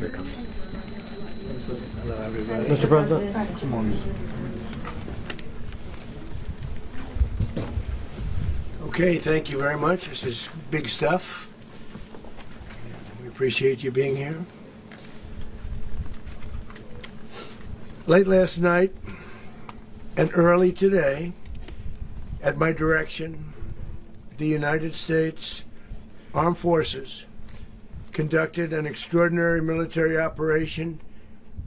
Here it comes. Hello, everybody. Mr. President. Some more music. Okay, thank you very much. This is big stuff. We appreciate you being here. Late last night and early today, at my direction, the United States Armed Forces conducted an extraordinary military operation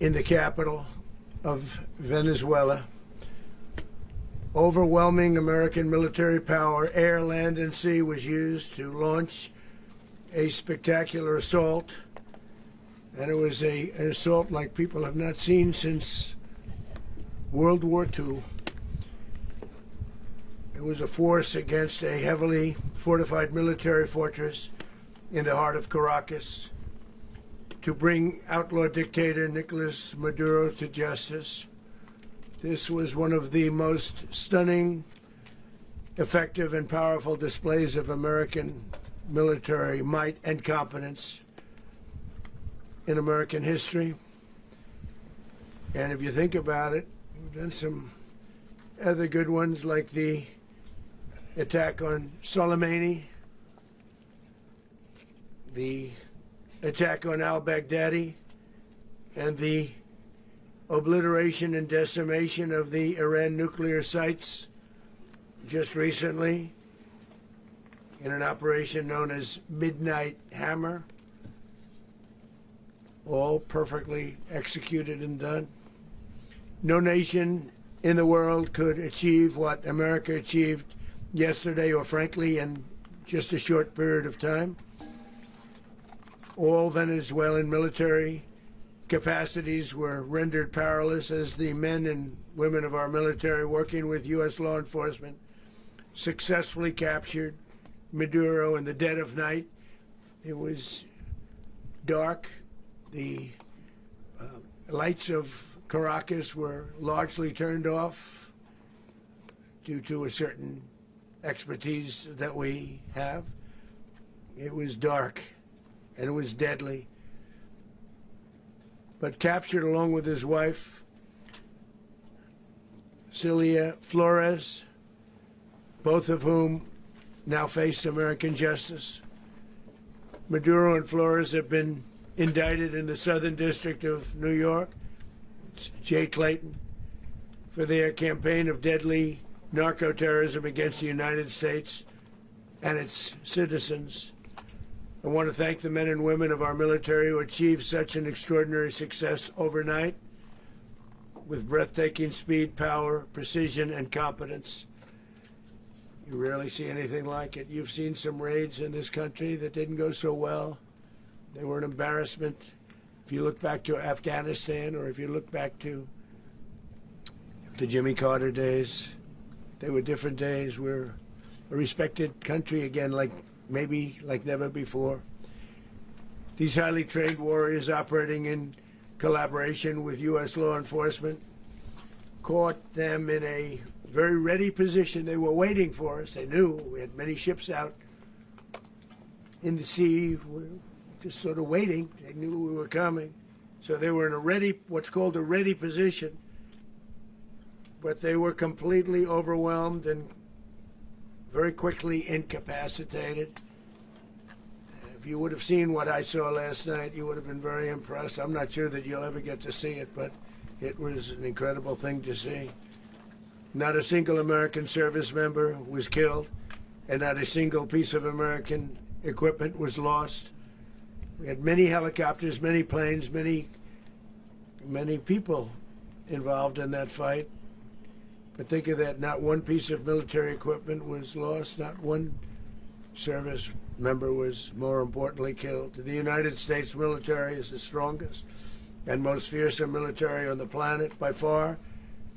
in the capital of Venezuela. Overwhelming American military power, air, land, and sea, was used to launch a spectacular assault. And it was an assault like people have not seen since World War II. It was a force against a heavily fortified military fortress in the heart of Caracas to bring outlaw dictator Nicolás Maduro to justice. This was one of the most stunning, effective, and powerful displays of American military might and competence in American history. And if you think about it, we've done some other good ones, like the attack on Soleimani, the attack on al-Baghdadi, and the obliteration and decimation of the Iran nuclear sites just recently in an operation known as Midnight Hammer. All perfectly executed and done. No nation in the world could achieve what America achieved yesterday, or frankly in just a short period of time. All Venezuelan military capacities were rendered powerless as the men and women of our military, working with U.S. law enforcement, successfully captured Maduro in the dead of night. It was dark. The lights of Caracas were largely turned off due to a certain expertise that we have. It was dark and it was deadly. But captured along with his wife, Celia Flores, both of whom now face American justice. Maduro and Flores have been indicted in the Southern District of New York, Jay Clayton, for their campaign of deadly narco-terrorism against the United States and its citizens. I want to thank the men and women of our military who achieved such an extraordinary success overnight with breathtaking speed, power, precision, and competence. You rarely see anything like it. You've seen some raids in this country that didn't go so well. They were an embarrassment. If you look back to Afghanistan, or if you look back to the Jimmy Carter days, they were different days. We're a respected country again, maybe like never before. These highly trained warriors, operating in collaboration with U.S. law enforcement, caught them in a very ready position. They were waiting for us. They knew we had many ships out in the sea, just sort of waiting. They knew we were coming. So they were in a ready, what's called a ready position. But they were completely overwhelmed and very quickly incapacitated. If you would have seen what I saw last night, you would have been very impressed. I'm not sure that you'll ever get to see it, but it was an incredible thing to see. Not a single American service member was killed, and not a single piece of American equipment was lost. We had many helicopters, many planes, many people involved in that fight. But think of that, not one piece of military equipment was lost, not one service member was, more importantly, killed. The United States military is the strongest and most fearsome military on the planet by far.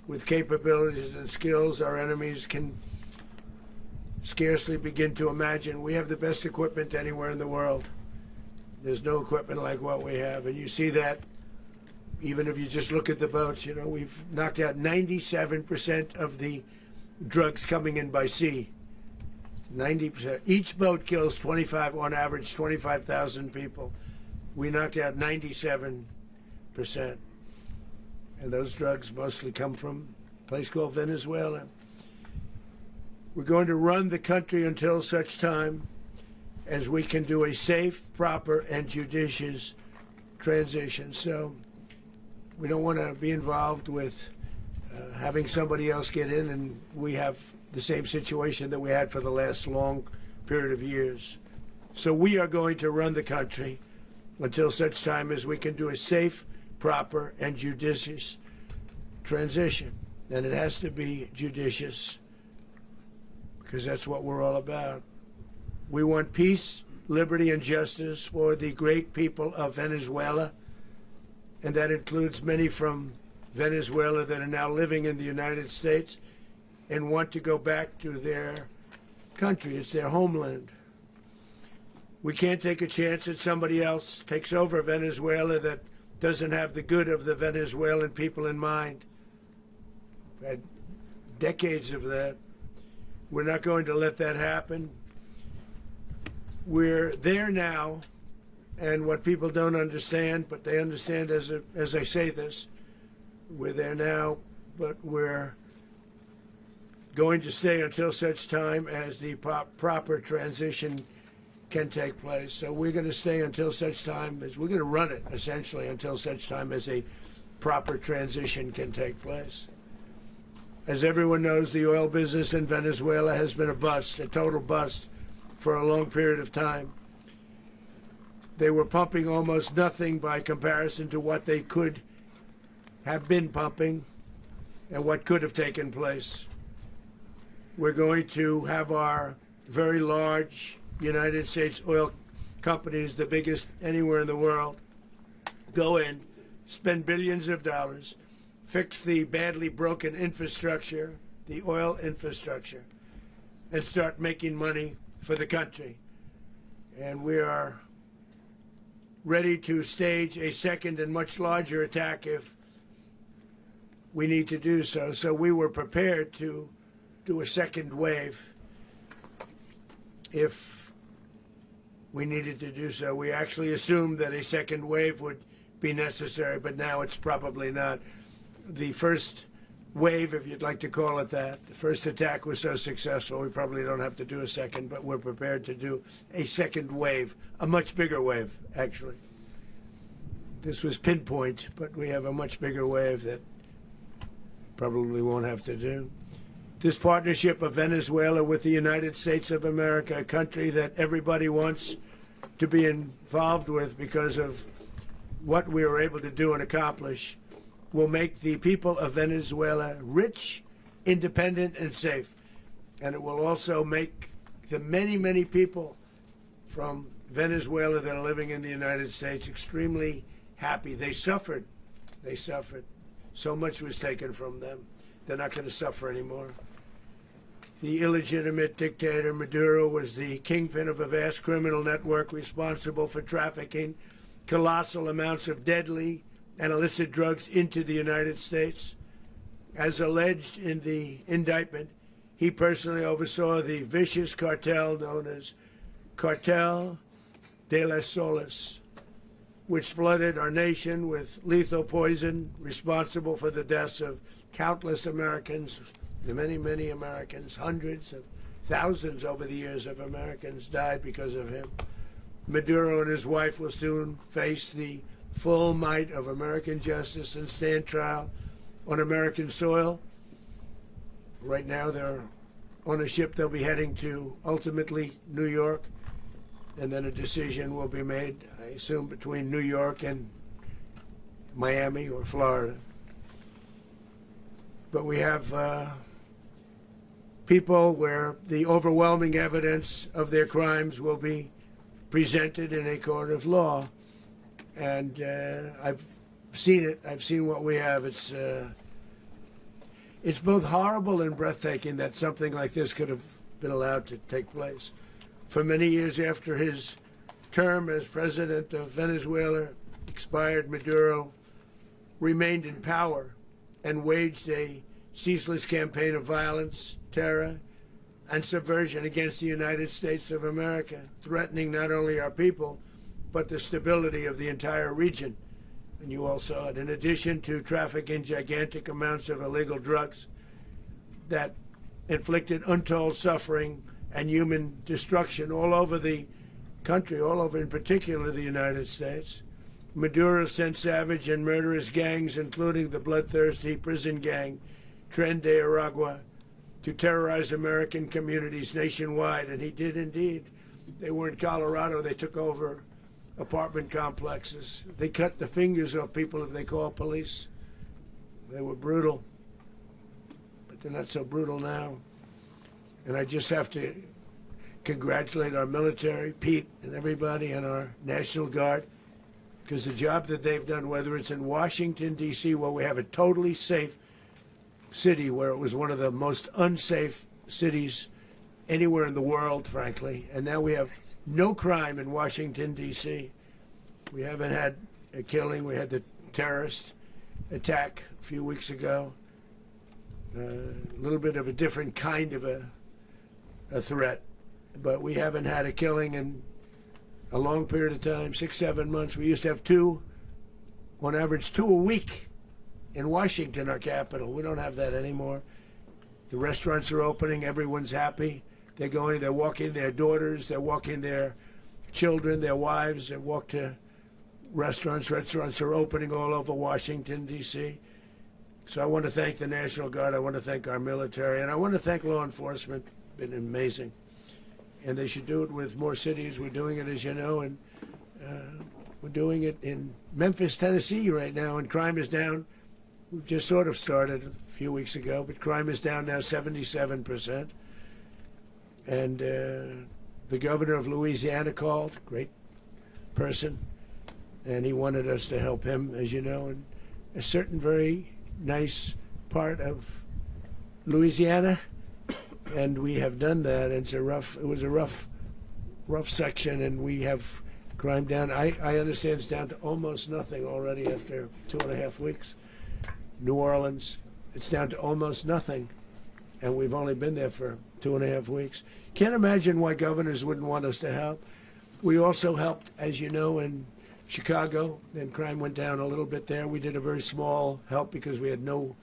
With capabilities and skills our enemies can scarcely begin to imagine. We have the best equipment anywhere in the world. There's no equipment like what we have, and you see that even if you just look at the boats. You know, we've knocked out 97% of the drugs coming in by sea. 90%. Each boat kills on average 25,000 people. we knocked out 97%. And those drugs mostly come from a place called Venezuela. We're going to run the country until such time as we can do a safe, proper, and judicious transition. So we don't want to be involved with having somebody else get in and we have the same situation that we had for the last long period of years. So we are going to run the country until such time as we can do a safe, proper, and judicious transition. And it has to be judicious because that's what we're all about. We want peace, liberty, and justice for the great people of Venezuela, and that includes many from Venezuela that are now living in the United States and want to go back to their country. It's their homeland. We can't take a chance that somebody else takes over Venezuela that doesn't have the good of the Venezuelan people in mind. We've had decades of that. We're not going to let that happen. We're there now, and what people don't understand, but they understand as I say this, we're there now, but we're going to stay until such time as the proper transition can take place. So we're going to stay until such time as we're going to run it, essentially, until such time as a proper transition can take place. As everyone knows, the oil business in Venezuela has been a bust, a total bust, for a long period of time. They were pumping almost nothing by comparison to what they could have been pumping and what could have taken place. We're going to have our very large United States oil companies, the biggest anywhere in the world, go in, spend billions of dollars, fix the badly broken infrastructure, the oil infrastructure, and start making money for the country. And we are ready to stage a second and much larger attack if we need to do so. So we were prepared to do a second wave if we needed to do so. We actually assumed that a second wave would be necessary, but now it's probably not. The first wave, if you'd like to call it that, the first attack was so successful, we probably don't have to do a second, but we're prepared to do a second wave, a much bigger wave, actually. This was pinpoint, but we have a much bigger wave that probably won't have to do. This partnership of Venezuela with the United States of America, a country that everybody wants to be involved with because of what we were able to do and accomplish, will make the people of Venezuela rich, independent, and safe. And it will also make the many, many people from Venezuela that are living in the United States extremely happy. They suffered. They suffered. So much was taken from them. They're not going to suffer anymore. The illegitimate dictator Maduro was the kingpin of a vast criminal network responsible for trafficking colossal amounts of deadly and illicit drugs into the United States. As alleged in the indictment, he personally oversaw the vicious cartel known as Cartel de las Solas, which flooded our nation with lethal poison, responsible for the deaths of countless Americans, many, many Americans. Hundreds of thousands over the years of Americans died because of him. Maduro and his wife will soon face the full might of American justice and stand trial on American soil. Right now they're on a ship. They'll be heading to, ultimately, New York, and then a decision will be made, I assume, between New York and Miami or Florida. But we have people where the overwhelming evidence of their crimes will be presented in a court of law. And I've seen it. I've seen what we have. It's both horrible and breathtaking that something like this could have been allowed to take place. For many years after his term as president of Venezuela expired, Maduro remained in power and waged a ceaseless campaign of violence, terror, and subversion against the United States of America, threatening not only our people, but the stability of the entire region. And you all saw it. In addition to trafficking gigantic amounts of illegal drugs that inflicted untold suffering and human destruction all over the country, all over in particular the United States, Maduro sent savage and murderous gangs, including the bloodthirsty prison gang Tren de Aragua, to terrorize American communities nationwide. And he did indeed. They were in Colorado. They took over apartment complexes. They cut the fingers off people if they called police. They were brutal, but they're not so brutal now. And I just have to congratulate our military, Pete and everybody, and our National Guard, because the job that they've done, whether it's in Washington, D.C., where we have a totally safe city, where it was one of the most unsafe cities anywhere in the world, frankly, and now we have no crime in Washington, D.C. We haven't had a killing. We had the terrorist attack a few weeks ago. A little bit of a different kind of a threat, but we haven't had a killing in a long period of time, 6, 7 months. We used to have two, on average, 2 a week in Washington, our capital. We don't have that anymore. The restaurants are opening. Everyone's happy. They're going, they're walking their daughters, they're walking their children, their wives, they walk to restaurants. Restaurants are opening all over Washington, D.C. So I want to thank the National Guard. I want to thank our military. And I want to thank law enforcement. Been amazing. And they should do it with more cities. We're doing it, as you know, and we're doing it in Memphis, Tennessee right now, and crime is down. We've just sort of started a few weeks ago, but crime is down now 77%. And the governor of Louisiana called, great person, and he wanted us to help him, as you know, in a certain very nice part of Louisiana, and we have done that. And it was a rough section, and we have crime down. I understand it's down to almost nothing already after 2.5 weeks. New Orleans, it's down to almost nothing, and we've only been there for 2.5 weeks. Can't imagine why governors wouldn't want us to help. We also helped, as you know, in Chicago, and crime went down a little bit there. We did a very small help because we had no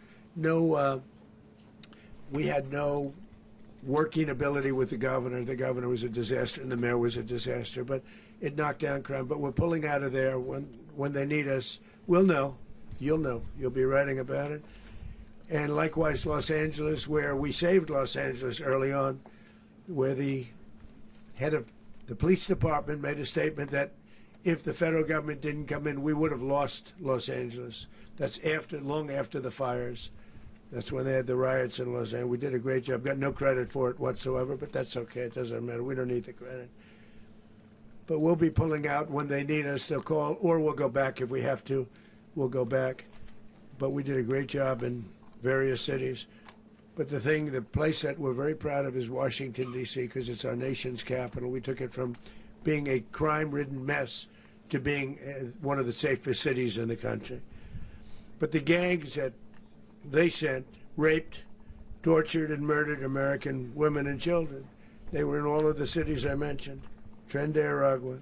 working ability with the governor. The governor was a disaster, and the mayor was a disaster. But it knocked down crime. But we're pulling out of there when they need us. We'll know. You'll know. You'll be writing about it. And likewise, Los Angeles, where we saved Los Angeles early on, where the head of the police department made a statement that if the federal government didn't come in, we would have lost Los Angeles. That's long after the fires. That's when they had the riots in Los Angeles. We did a great job. Got no credit for it whatsoever, but that's okay. It doesn't matter. We don't need the credit. But we'll be pulling out when they need us. They'll call, or we'll go back if we have to. We'll go back. But we did a great job in various cities. But the place that we're very proud of is Washington, D.C., because it's our nation's capital. We took it from being a crime-ridden mess to being one of the safest cities in the country. But the gangs that they sent raped, tortured, and murdered American women and children. They were in all of the cities I mentioned, Tren de Aragua.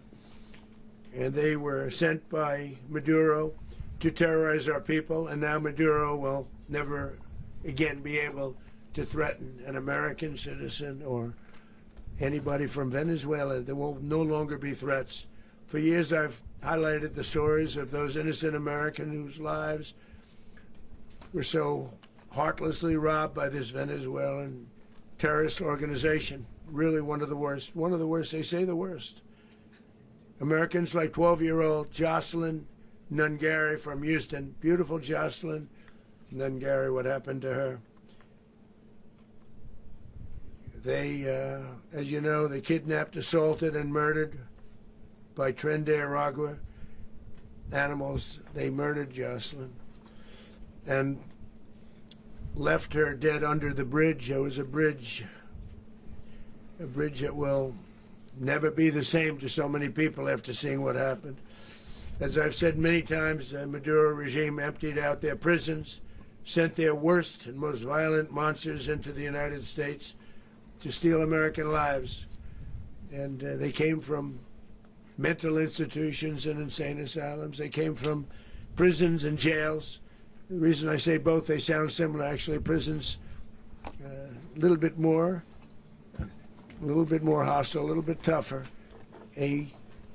And they were sent by Maduro to terrorize our people, and now Maduro will never again be able to threaten an American citizen or anybody from Venezuela. There will no longer be threats. For years I've highlighted the stories of those innocent Americans whose lives were so heartlessly robbed by this Venezuelan terrorist organization. Really one of the worst. One of the worst, they say the worst. Americans like 12-year-old Jocelyn Nungary from Houston. Beautiful Jocelyn Nungary, what happened to her? They, as you know, they kidnapped, assaulted, and murdered by Tren de Aragua animals. They murdered Jocelyn and left her dead under the bridge. There was a bridge that will never be the same to so many people after seeing what happened. As I've said many times, the Maduro regime emptied out their prisons, sent their worst and most violent monsters into the United States to steal American lives. And they came from mental institutions and insane asylums. They came from prisons and jails. The reason I say both, they sound similar. Actually, prisons a little bit more hostile, a little bit tougher. A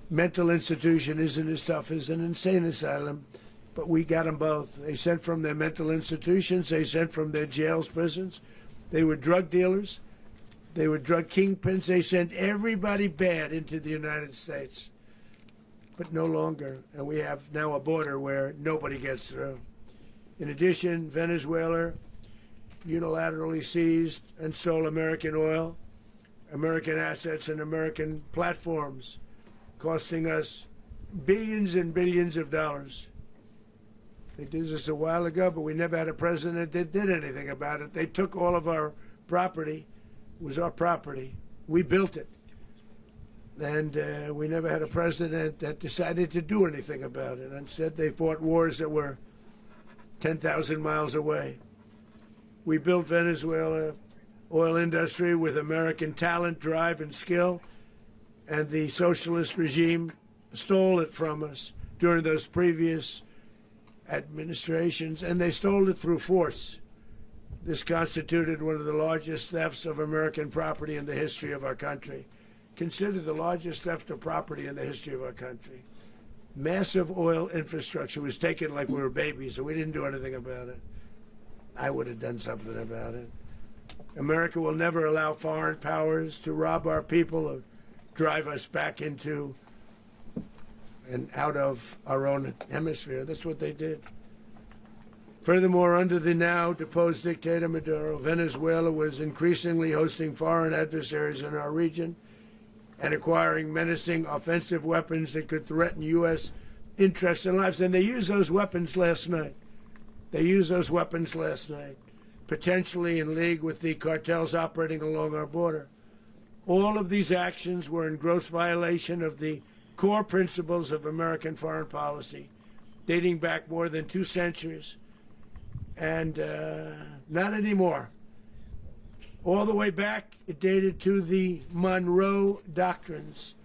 mental institution isn't as tough as an insane asylum, but we got them both. They sent from their mental institutions. They sent from their jails, prisons. They were drug dealers. They were drug kingpins. They sent everybody bad into the United States, but no longer. And we have now a border where nobody gets through. In addition, Venezuela unilaterally seized and stole American oil, American assets, and American platforms, costing us billions and billions of dollars. They did this a while ago, but we never had a president that did anything about it. They took all of our property. It was our property. We built it. And we never had a president that decided to do anything about it. Instead, they fought wars that were 10,000 miles away. We built Venezuela oil industry with American talent, drive, and skill, and the socialist regime stole it from us during those previous administrations, and they stole it through force. This constituted one of the largest thefts of American property in the history of our country. Considered the largest theft of property in the history of our country. Massive oil infrastructure was taken like we were babies, and we didn't do anything about it. I would have done something about it. America will never allow foreign powers to rob our people or drive us back into and out of our own hemisphere. That's what they did. Furthermore, under the now deposed dictator Maduro, Venezuela was increasingly hosting foreign adversaries in our region and acquiring menacing offensive weapons that could threaten U.S. interests and lives. And they used those weapons last night. Potentially in league with the cartels operating along our border. All of these actions were in gross violation of the core principles of American foreign policy, dating back more than 2 centuries. And not anymore. All the way back, it dated to the Monroe Doctrines.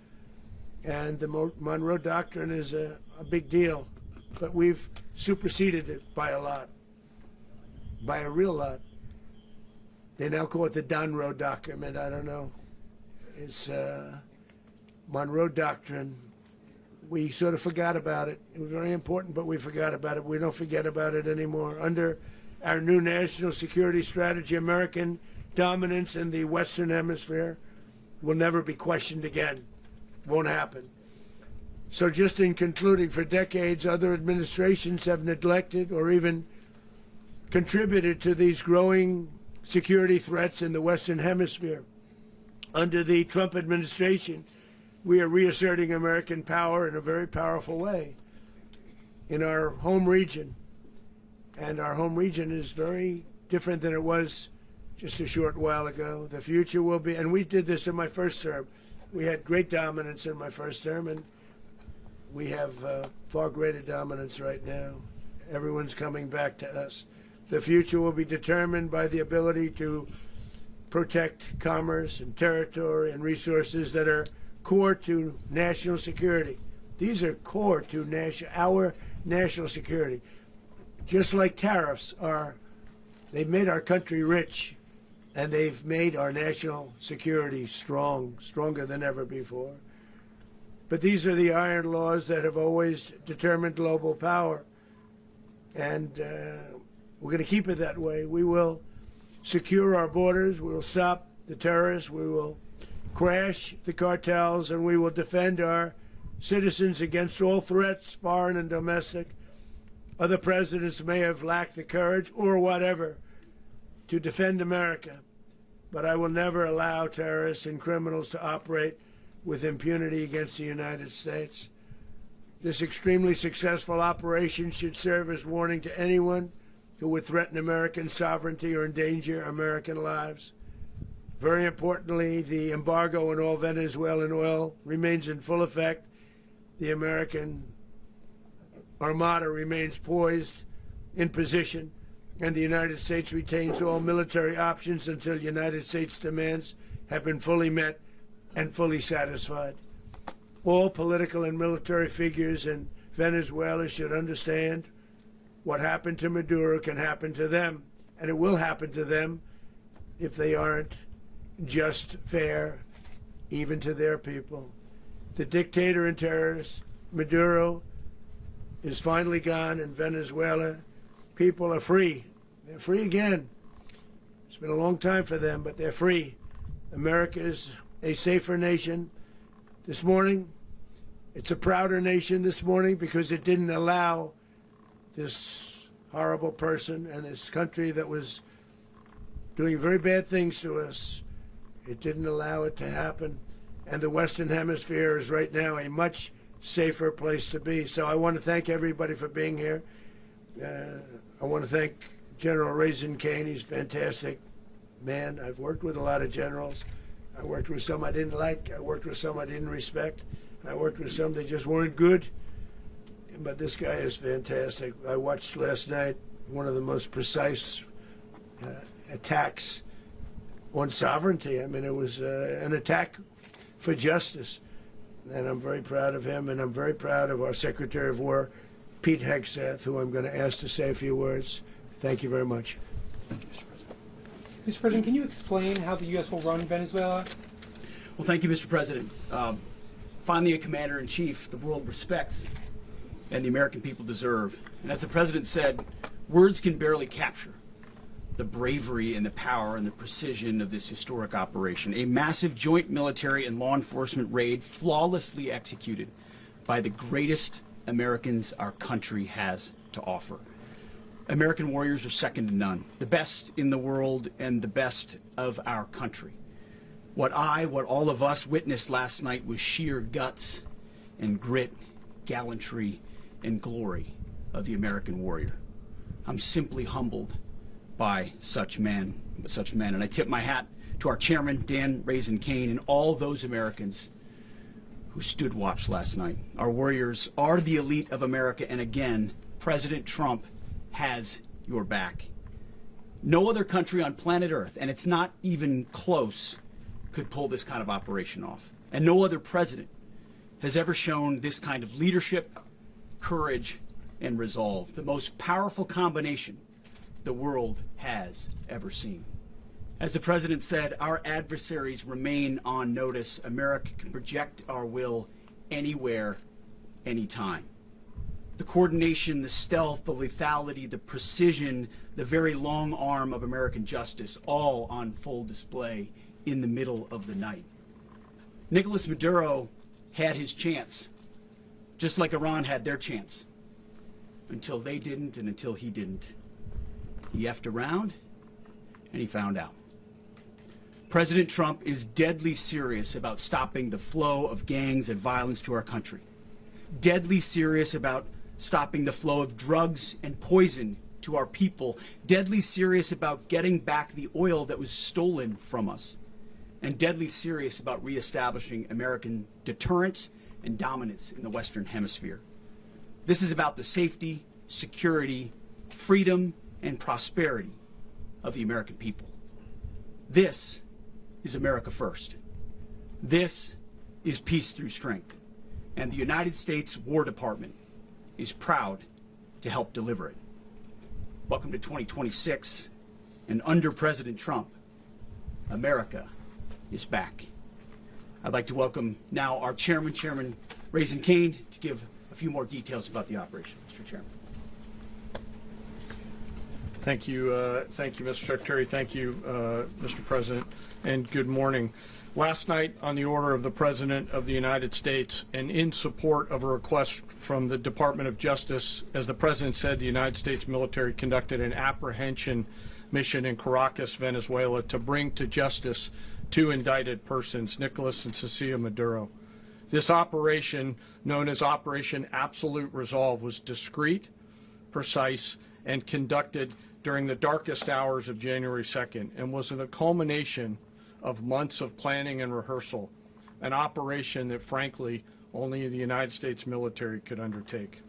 And the Monroe Doctrine is a big deal. But we've superseded it by a lot. By a real lot. They now call it the Monroe Document. I don't know. It's Monroe Doctrine. We sort of forgot about it. It was very important, but we forgot about it. We don't forget about it anymore. Under our new national security strategy, American dominance in the Western Hemisphere will never be questioned again. Won't happen. So just in concluding, for decades, other administrations have neglected or even contributed to these growing security threats in the Western Hemisphere. Under the Trump administration, we are reasserting American power in a very powerful way in our home region. And our home region is very different than it was just a short while ago. The future will be, and we did this in my first term. We had great dominance in my first term, and we have far greater dominance right now. Everyone's coming back to us. The future will be determined by the ability to protect commerce and territory and resources that are core to national security. These are core to our national security. Just like tariffs are, they've made our country rich, and they've made our national security stronger than ever before. But these are the iron laws that have always determined global power. And we're going to keep it that way. We will secure our borders. We will stop the terrorists. We will crash the cartels, and we will defend our citizens against all threats, foreign and domestic. Other presidents may have lacked the courage or whatever to defend America, but I will never allow terrorists and criminals to operate with impunity against the United States. This extremely successful operation should serve as warning to anyone who would threaten American sovereignty or endanger American lives. Very importantly, the embargo on all Venezuelan oil remains in full effect. The American Armada remains poised in position, and the United States retains all military options until United States demands have been fully met and fully satisfied. all political and military figures in Venezuela should understand what happened to Maduro can happen to them, and it will happen to them if they aren't just, fair, even to their people. The dictator and terrorist, Maduro, is finally gone in Venezuela. People are free. They're free again. It's been a long time for them, but they're free. America is a safer nation. This morning, it's a prouder nation this morning because it didn't allow this horrible person and this country that was doing very bad things to us. It didn't allow it to happen. And the Western Hemisphere is right now a much safer place to be. So I want to thank everybody for being here. I want to thank General Kaine. He's a fantastic man. I've worked with a lot of generals. I worked with some I didn't like. I worked with some I didn't respect. I worked with some that just weren't good. But this guy is fantastic. I watched last night one of the most precise attacks on sovereignty. I mean, it was an attack for justice. And I'm very proud of him, and I'm very proud of our Secretary of War, Pete Hegseth, who I'm going to ask to say a few words. Thank you very much. Thank you, Mr. President. Mr. President, can you explain how the U.S. will run Venezuela? Well, thank you, Mr. President. Finally, a commander-in-chief the world respects and the American people deserve. And as the President said, words can barely capture the bravery and the power and the precision of this historic operation. A massive joint military and law enforcement raid flawlessly executed by the greatest Americans our country has to offer. American warriors are second to none, the best in the world and the best of our country. What all of us witnessed last night was sheer guts and grit, gallantry, and glory of the American warrior. I'm simply humbled by such men, and I tip my hat to our chairman, Dan Kaine, and all those Americans who stood watch last night. Our warriors are the elite of America, and again, President Trump has your back. No other country on planet Earth, and it's not even close, could pull this kind of operation off. And no other president has ever shown this kind of leadership, courage, and resolve. The most powerful combination the world has ever seen. As the President said, our adversaries remain on notice. America can project our will anywhere, anytime. The coordination, the stealth, the lethality, the precision, the very long arm of American justice, all on full display in the middle of the night. Nicolás Maduro had his chance, just like Iran had their chance, until they didn't and until he didn't. He effed around and he found out. President Trump is deadly serious about stopping the flow of gangs and violence to our country. Deadly serious about stopping the flow of drugs and poison to our people. Deadly serious about getting back the oil that was stolen from us. And deadly serious about reestablishing American deterrence and dominance in the Western Hemisphere. This is about the safety, security, freedom, and prosperity of the American people. This is America first. This is peace through strength. And the United States War Department is proud to help deliver it. Welcome to 2026, and under President Trump, America is back. I'd like to welcome now our chairman, Chairman Kaine, to give a few more details about the operation. Mr. Chairman. Thank you, Mr. Secretary. Thank you, Mr. President, and good morning. Last night, on the order of the President of the United States and in support of a request from the Department of Justice, as the President said, the United States military conducted an apprehension mission in Caracas, Venezuela, to bring to justice two indicted persons, Nicolás and Cecilia Maduro. This operation, known as Operation Absolute Resolve, was discreet, precise, and conducted during the darkest hours of January 2nd and was the culmination of months of planning and rehearsal, an operation that, frankly, only the United States military could undertake.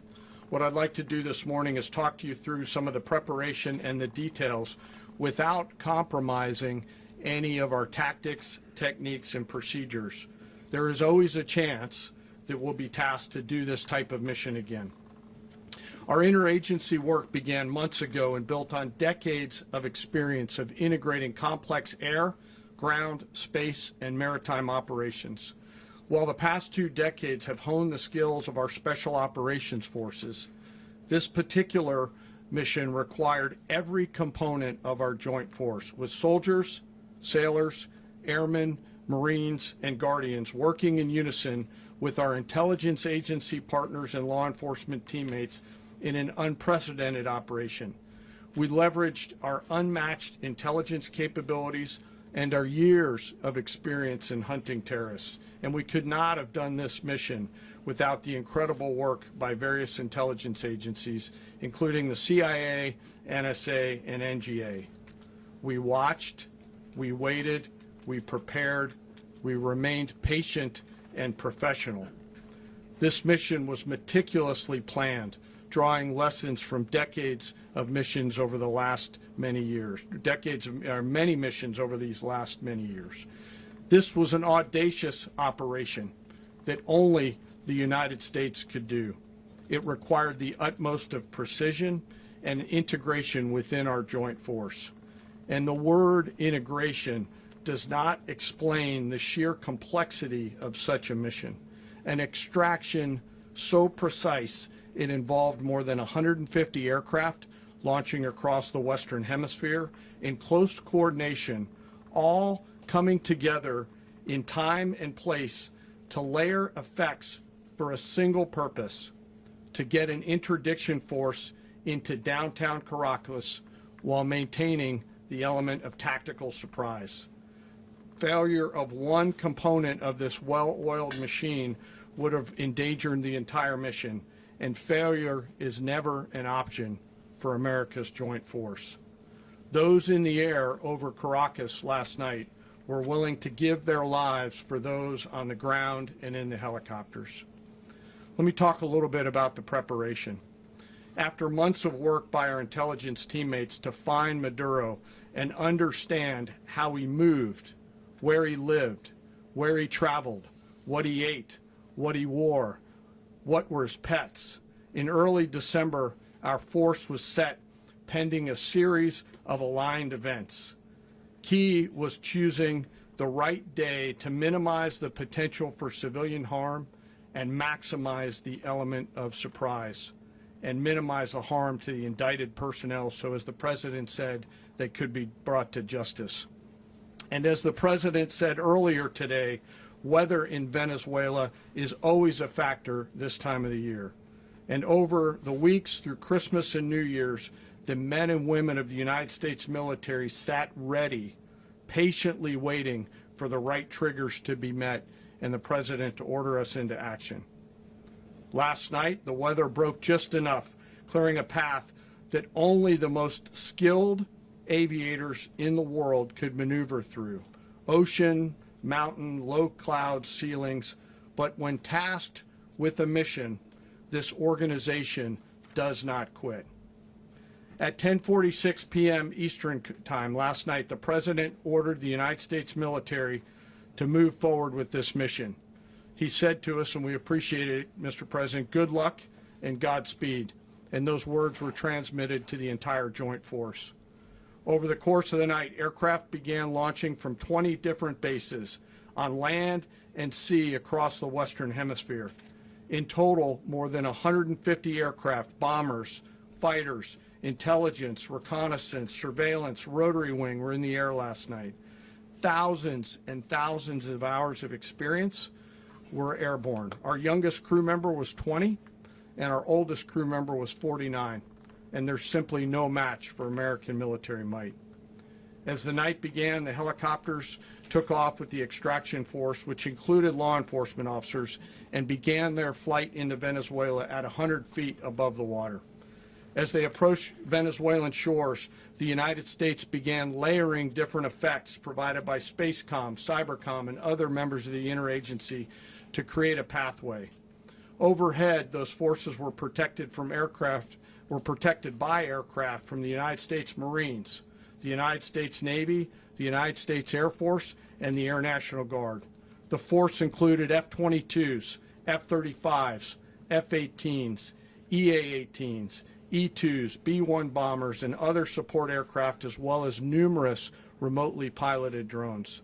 What I'd like to do this morning is talk to you through some of the preparation and the details without compromising any of our tactics, techniques, and procedures. There is always a chance that will be tasked to do this type of mission again. Our interagency work began months ago and built on decades of experience of integrating complex air, ground, space, and maritime operations. While the past 2 decades have honed the skills of our special operations forces, this particular mission required every component of our joint force, with soldiers, sailors, airmen, Marines, and Guardians working in unison with our intelligence agency partners and law enforcement teammates in an unprecedented operation. We leveraged our unmatched intelligence capabilities and our years of experience in hunting terrorists, and we could not have done this mission without the incredible work by various intelligence agencies, including the CIA, NSA, and NGA. We watched, we waited, we prepared, we remained patient and professional. This mission was meticulously planned, drawing lessons from decades of missions over the last many years, many missions over these last many years. This was an audacious operation that only the United States could do. It required the utmost of precision and integration within our joint force. And the word integration does not explain the sheer complexity of such a mission. An extraction so precise it involved more than 150 aircraft launching across the Western Hemisphere in close coordination, all coming together in time and place to layer effects for a single purpose: to get an interdiction force into downtown Caracas while maintaining the element of tactical surprise. Failure of one component of this well-oiled machine would have endangered the entire mission, and failure is never an option for America's joint force. Those in the air over Caracas last night were willing to give their lives for those on the ground and in the helicopters. Let me talk a little bit about the preparation. After months of work by our intelligence teammates to find Maduro and understand how he moved, where he lived, where he traveled, what he ate, what he wore, what were his pets, in early December, our force was set pending a series of aligned events. Key was choosing the right day to minimize the potential for civilian harm and maximize the element of surprise, and minimize the harm to the indicted personnel, so as the President said, they could be brought to justice. And as the President said earlier today, weather in Venezuela is always a factor this time of the year. And over the weeks through Christmas and New Year's, the men and women of the United States military sat ready, patiently waiting for the right triggers to be met and the President to order us into action. Last night, the weather broke just enough, clearing a path that only the most skilled aviators in the world could maneuver through. Ocean, mountain, low cloud ceilings, but when tasked with a mission, this organization does not quit. At 10:46 p.m. Eastern Time last night, the President ordered the United States military to move forward with this mission. He said to us, and we appreciate it, Mr. President, good luck and Godspeed. And those words were transmitted to the entire joint force. Over the course of the night, aircraft began launching from 20 different bases on land and sea across the Western Hemisphere. In total, more than 150 aircraft, bombers, fighters, intelligence, reconnaissance, surveillance, rotary wing were in the air last night. Thousands and thousands of hours of experience were airborne. Our youngest crew member was 20, and our oldest crew member was 49, and there's simply no match for American military might. As the night began, the helicopters took off with the extraction force, which included law enforcement officers, and began their flight into Venezuela at 100 feet above the water. As they approached Venezuelan shores, the United States began layering different effects provided by Spacecom, Cybercom, and other members of the interagency to create a pathway. Overhead, those forces were protected by aircraft from the United States Marines, the United States Navy, the United States Air Force, and the Air National Guard. The force included F-22s, F-35s, F-18s, EA-18s, E-2s, B-1 bombers, and other support aircraft, as well as numerous remotely piloted drones.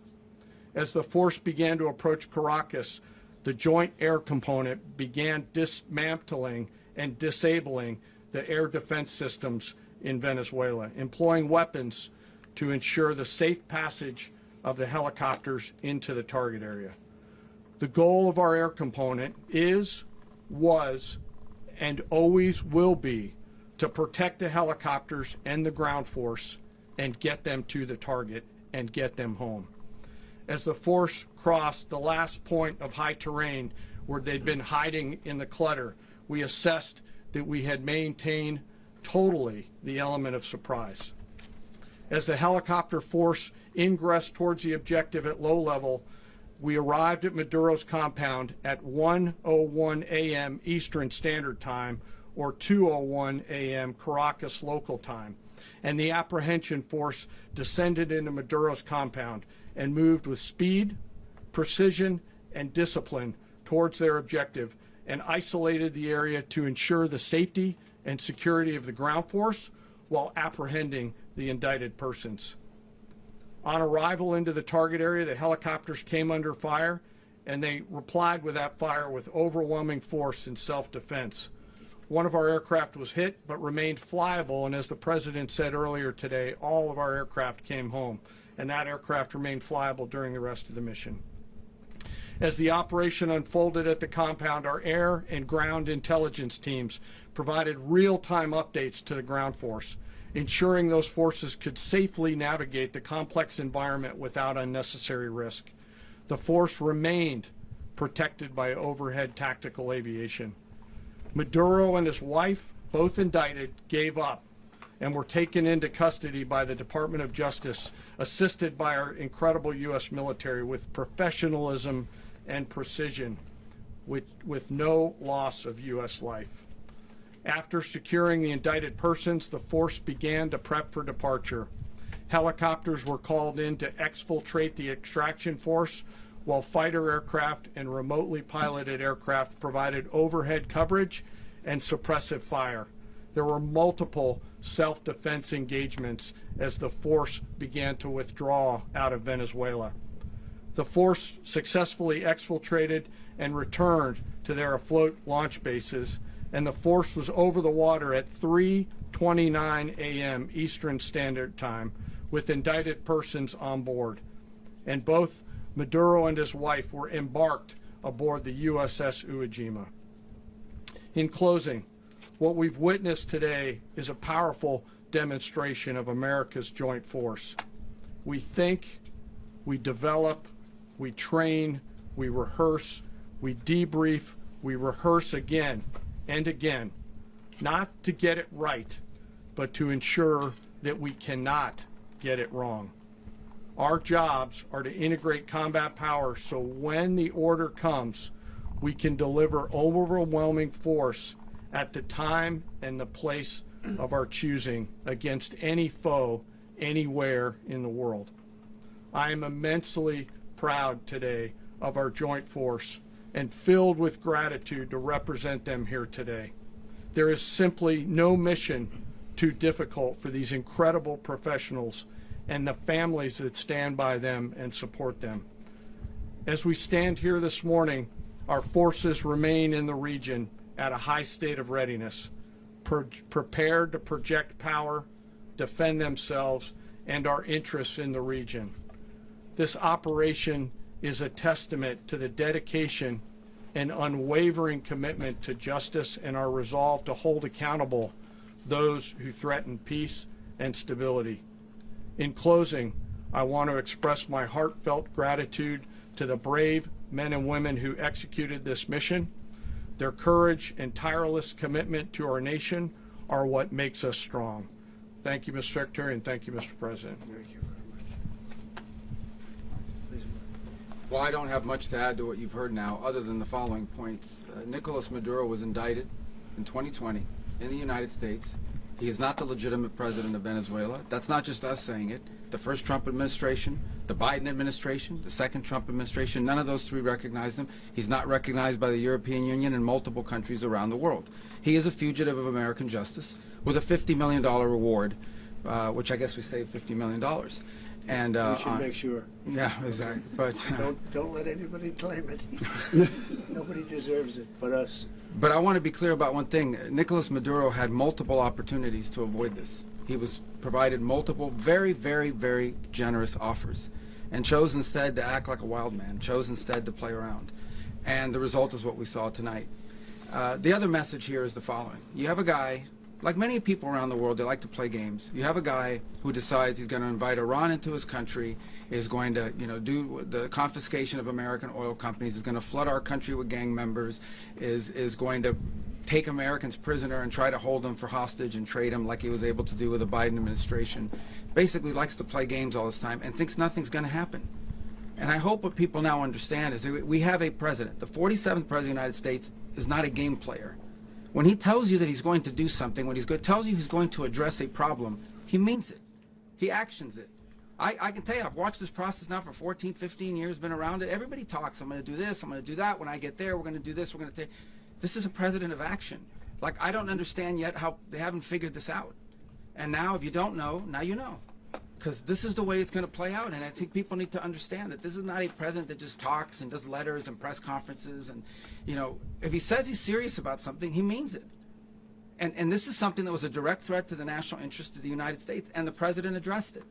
As the force began to approach Caracas, the Joint Air Component began dismantling and disabling the air defense systems in Venezuela, employing weapons to ensure the safe passage of the helicopters into the target area. The goal of our air component is, was, and always will be to protect the helicopters and the ground force and get them to the target and get them home. As the force crossed the last point of high terrain where they'd been hiding in the clutter, we assessed that we had maintained totally the element of surprise. As the helicopter force ingressed towards the objective at low level, we arrived at Maduro's compound at 1:01 a.m. Eastern Standard Time, or 2:01 a.m. Caracas local time, and the apprehension force descended into Maduro's compound and moved with speed, precision, and discipline towards their objective, and isolated the area to ensure the safety and security of the ground force while apprehending the indicted persons. On arrival into the target area, the helicopters came under fire, and they replied with that fire with overwhelming force in self-defense. One of our aircraft was hit but remained flyable, and as the President said earlier today, all of our aircraft came home, and that aircraft remained flyable during the rest of the mission. As the operation unfolded at the compound, our air and ground intelligence teams provided real-time updates to the ground force, ensuring those forces could safely navigate the complex environment without unnecessary risk. The force remained protected by overhead tactical aviation. Maduro and his wife, both indicted, gave up and were taken into custody by the Department of Justice, assisted by our incredible U.S. military with professionalism and precision, with no loss of U.S. life. After securing the indicted persons, the force began to prep for departure. Helicopters were called in to exfiltrate the extraction force, while fighter aircraft and remotely piloted aircraft provided overhead coverage and suppressive fire. There were multiple self-defense engagements as the force began to withdraw out of Venezuela. The force successfully exfiltrated and returned to their afloat launch bases, and the force was over the water at 3:29 a.m. Eastern Standard Time with indicted persons on board. And both Maduro and his wife were embarked aboard the USS Iwo Jima. In closing, what we've witnessed today is a powerful demonstration of America's joint force. We think, we develop, we train, we rehearse, we debrief, we rehearse again and again, not to get it right, but to ensure that we cannot get it wrong. Our jobs are to integrate combat power so when the order comes, we can deliver overwhelming force at the time and the place of our choosing against any foe anywhere in the world. I am immensely proud today of our joint force and filled with gratitude to represent them here today. There is simply no mission too difficult for these incredible professionals and the families that stand by them and support them. As we stand here this morning, our forces remain in the region at a high state of readiness, prepared to project power, defend themselves, and our interests in the region. This operation is a testament to the dedication and unwavering commitment to justice and our resolve to hold accountable those who threaten peace and stability. In closing, I want to express my heartfelt gratitude to the brave men and women who executed this mission. Their courage and tireless commitment to our nation are what makes us strong. Thank you, Mr. Secretary, and thank you, Mr. President. Thank you very much. Well, I don't have much to add to what you've heard now, other than the following points. Nicolás Maduro was indicted in 2020 in the United States He is not the legitimate president of Venezuela. That's not just us saying it. The first Trump administration, the Biden administration, the second Trump administration, none of those three recognized him. He's not recognized by the European Union and multiple countries around the world. He is a fugitive of American justice with a $50 million reward, which I guess we saved $50 million. And We should make sure. yeah, exactly. But Don't let anybody claim it. Nobody deserves it but us. But I want to be clear about one thing. Nicolás Maduro had multiple opportunities to avoid this. He was provided multiple very, very, very generous offers and chose instead to act like a wild man, chose instead to play around. And the result is what we saw tonight. The other message here is the following. You have a guy, like many people around the world, they like to play games. You have a guy who decides he's going to invite Iran into his country, is going to, do the confiscation of American oil companies, is going to flood our country with gang members, is going to take Americans prisoner and try to hold them for hostage and trade them like he was able to do with the Biden administration. Basically likes to play games all this time and thinks nothing's going to happen. And I hope what people now understand is that we have a president. The 47th president of the United States is not a game player. When he tells you that he's going to do something, when tells you he's going to address a problem, he means it. He actions it. I can tell you, I've watched this process now for 14, 15 years, been around it. Everybody talks. I'm going to do this. I'm going to do that. When I get there, we're going to do this. We're going to take. This is a president of action. Like, I don't understand yet how they haven't figured this out. And now, if you don't know, now you know. Because this is the way it's going to play out. And I think people need to understand that this is not a president that just talks and does letters and press conferences. And, if he says he's serious about something, he means it. And this is something that was a direct threat to the national interest of the United States, and the president addressed it.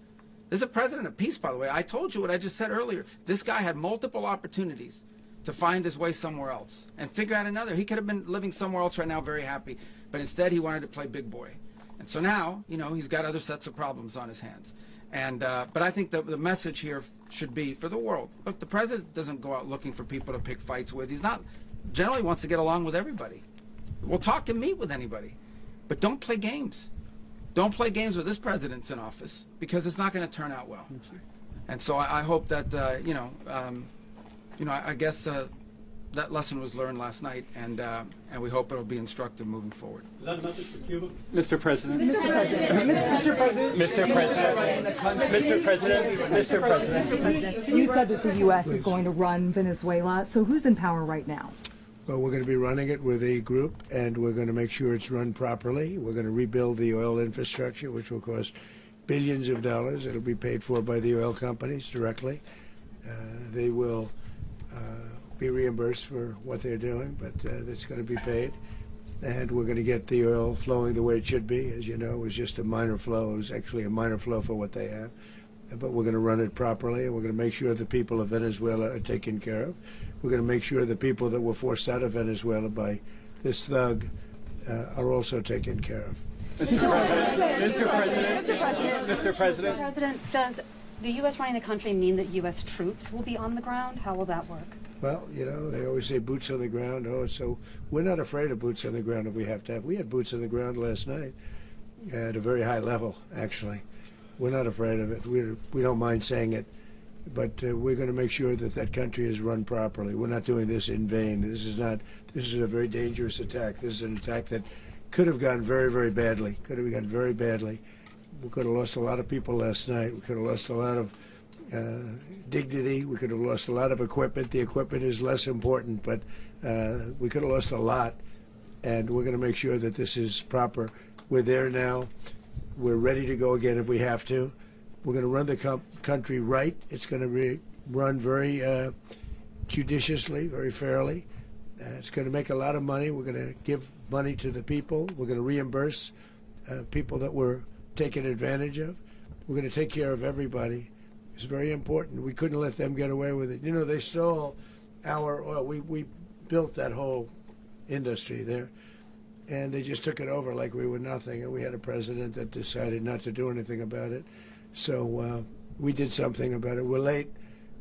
There's a president of peace, by the way. I told you what I just said earlier. This guy had multiple opportunities to find his way somewhere else and figure out another. He could have been living somewhere else right now very happy, but instead he wanted to play big boy. And so now, he's got other sets of problems on his hands. And but I think the message here should be for the world. Look, the president doesn't go out looking for people to pick fights with. He's not, generally wants to get along with everybody. We'll talk and meet with anybody, but don't play games. Don't play games with this president's in office, because it's not going to turn out well. And so I hope that, I guess that lesson was learned last night, and we hope it'll be instructive moving forward. Is that a message for Cuba? Mr. President. Mr. President. Mr. President. You said that the U.S. is going to run Venezuela, so who's in power right now? Well, we're going to be running it with a group, and we're going to make sure it's run properly. We're going to rebuild the oil infrastructure, which will cost billions of dollars. It'll be paid for by the oil companies directly. They will be reimbursed for what they're doing, but it's going to be paid. And we're going to get the oil flowing the way it should be. As you know, it was just a minor flow. It was actually a minor flow for what they have. But we're going to run it properly, and we're going to make sure the people of Venezuela are taken care of. We're going to make sure the people that were forced out of Venezuela by this thug are also taken care of. Mr. President, does the U.S. running the country mean that U.S. troops will be on the ground? How will that work? Well, they always say boots on the ground. So we're not afraid of boots on the ground if we have to have. We had boots on the ground last night at a very high level, actually. We're not afraid of it. We don't mind saying it. But we're going to make sure that that country is run properly. We're not doing this in vain. This is a very dangerous attack. This is an attack that could have gone very, very badly. Could have gone very badly. We could have lost a lot of people last night. We could have lost a lot of dignity. We could have lost a lot of equipment. The equipment is less important, but we could have lost a lot. And we're going to make sure that this is proper. We're there now. We're ready to go again if we have to. We're going to run the country right. It's going to be run very judiciously, very fairly. It's going to make a lot of money. We're going to give money to the people. We're going to reimburse people that were taken advantage of. We're going to take care of everybody. It's very important. We couldn't let them get away with it. They stole our oil. We built that whole industry there, and they just took it over like we were nothing. And we had a president that decided not to do anything about it. So we did something about it. We're late,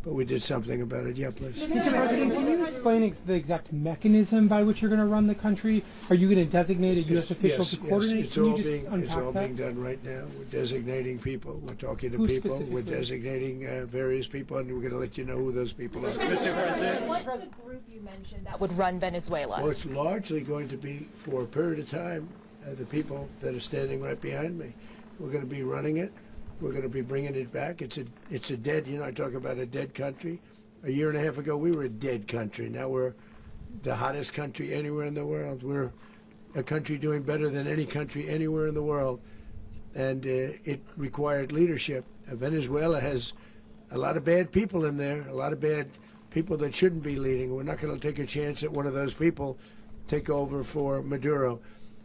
but we did something about it. Yeah, please. Mr. President, can you explain the exact mechanism by which you're going to run the country? Are you going to designate a U.S. official to coordinate? It's all being done right now. We're designating people. We're talking to people. We're designating various people, and we're going to let you know who those people are. Mr. President. What's the group you mentioned that would run Venezuela? Well, it's largely going to be for a period of time the people that are standing right behind me. We're going to be running it. We're going to be bringing it back. It's a dead, I talk about a dead country. A year and a half ago, we were a dead country. Now we're the hottest country anywhere in the world. We're a country doing better than any country anywhere in the world. And it required leadership. Venezuela has a lot of bad people in there, a lot of bad people that shouldn't be leading. We're not going to take a chance that one of those people take over for Maduro.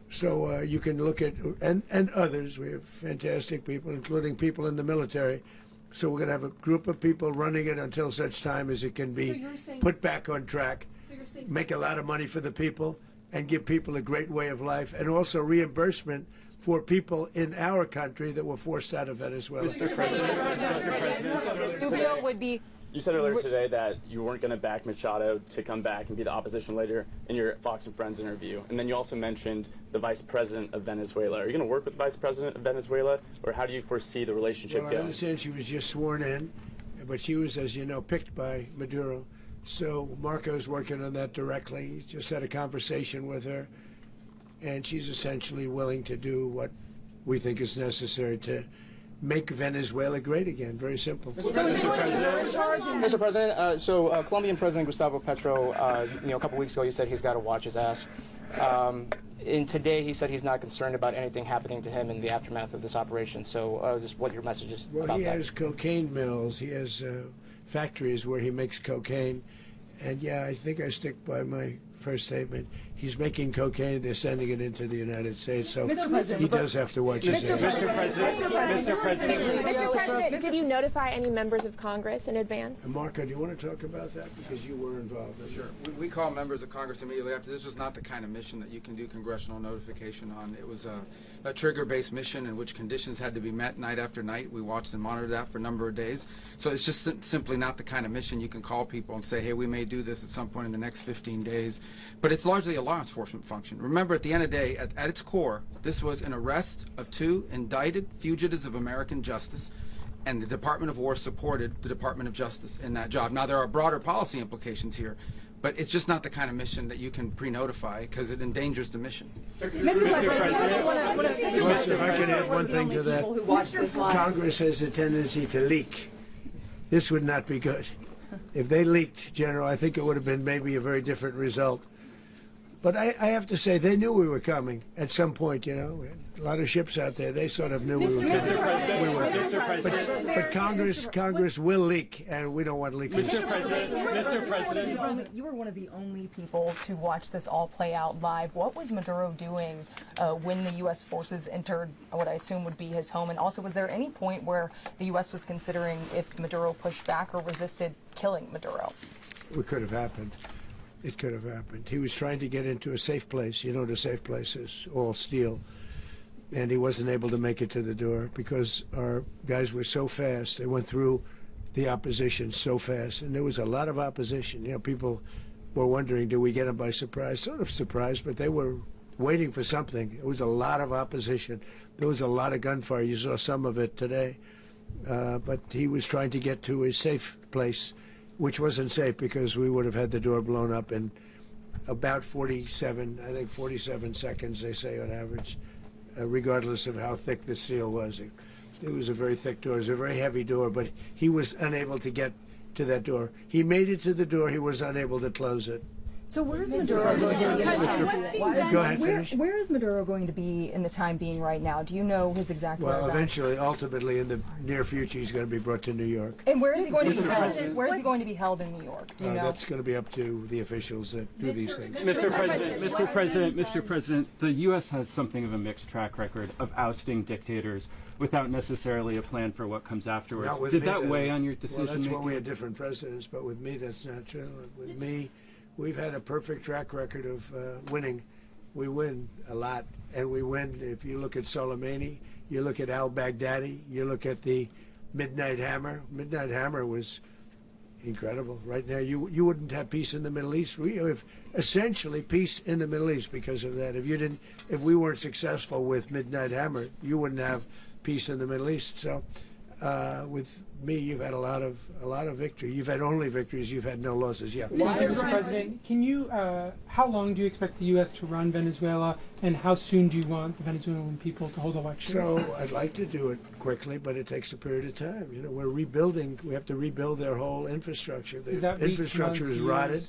So you can look at, and others, we have fantastic people, including people in the military. So we're going to have a group of people running it until such time as it can be put back on track, make a lot of money for the people, and give people a great way of life, and also reimbursement for people in our country that were forced out of Venezuela. Mr. President, Rubio would be. you said earlier today that you weren't going to back Machado to come back and be the opposition leader in your Fox and Friends interview. And then you also mentioned the vice president of Venezuela. Are you going to work with the vice president of Venezuela, or how do you foresee the relationship Well, going? I understand she was just sworn in, but she was, as you know, picked by Maduro. So Marco's working on that directly. He just had a conversation with her, and she's essentially willing to do what we think is necessary to make Venezuela great again. Very simple. Mr. President, Colombian President Gustavo Petro, a couple weeks ago, he said he's got to watch his ass. And today, he said he's not concerned about anything happening to him in the aftermath of this operation. So, just what your message is Well, about he that. has cocaine mills. He has factories where he makes cocaine. And yeah, I think I stick by my first statement. He's making cocaine. They're sending it into the United States. So he does have to watch his ass. Mr. President, Did you notify any members of Congress in advance? Marco, do you want to talk about that? Because you were involved in Sure. We call members of Congress immediately after. This was not the kind of mission that you can do congressional notification on. It was a trigger-based mission in which conditions had to be met night after night. We watched and monitored that for a number of days. So it's just simply not the kind of mission you can call people and say, hey, we may do this at some point in the next 15 days. But it's largely a law enforcement function. Remember, at the end of the day, at its core, this was an arrest of 2 indicted fugitives of American justice, and the Department of War supported the Department of Justice in that job. Now, there are broader policy implications here, but it's just not the kind of mission that you can pre-notify because it endangers the mission. Mr. President, If I could add one thing to that, Congress has a tendency to leak. This would not be good. If they leaked, General, I think it would have been maybe a very different result. But I have to say, they knew we were coming at some point, We had a lot of ships out there. They sort of knew we were coming. But Congress will leak, and we don't want leaking. Mr. President, You were one of the only people to watch this all play out live. What was Maduro doing when the U.S. forces entered what I assume would be his home? And also, was there any point where the U.S. was considering if Maduro pushed back or resisted killing Maduro? It could have happened. It could have happened. He was trying to get into a safe place. The safe place is all steel. And he wasn't able to make it to the door because our guys were so fast. They went through the opposition so fast. And there was a lot of opposition. People were wondering, do we get them by surprise? Sort of surprised, but they were waiting for something. It was a lot of opposition. There was a lot of gunfire. You saw some of it today. But he was trying to get to a safe place, which wasn't safe because we would have had the door blown up in about 47 seconds, they say on average, regardless of how thick the steel was. It was a very thick door. It was a very heavy door, but he was unable to get to that door. He made it to the door. He was unable to close it. So where's Maduro going to be? Go ahead, finish. Where is Maduro going to be in the time being right now? Do you know his exact Well, whereabouts? eventually, ultimately, in the near future, he's going to be brought to New York. And where is he going to be held? Where is he going to be held in New York? Do you know? That's going to be up to the officials that do these things. Mr. President, the U.S. has something of a mixed track record of ousting dictators without necessarily a plan for what comes afterwards. Did that weigh on your decision Well, that's making? when we had different presidents, but with me, that's not true. With me, we've had a perfect track record of winning. We win a lot, and we win. If you look at Soleimani, you look at al-Baghdadi, you look at the Midnight Hammer. Midnight Hammer was incredible. Right now, you wouldn't have peace in the Middle East. We have essentially peace in the Middle East because of that. If we weren't successful with Midnight Hammer, you wouldn't have peace in the Middle East. So with me, you've had a lot of victory. You've had only victories. You've had no losses. Yeah. Mr. President, can you? How long do you expect the U.S. to run Venezuela, and how soon do you want the Venezuelan people to hold elections? So I'd like to do it quickly, but it takes a period of time. You know, we're rebuilding. We have to rebuild their whole infrastructure. The infrastructure is rotted.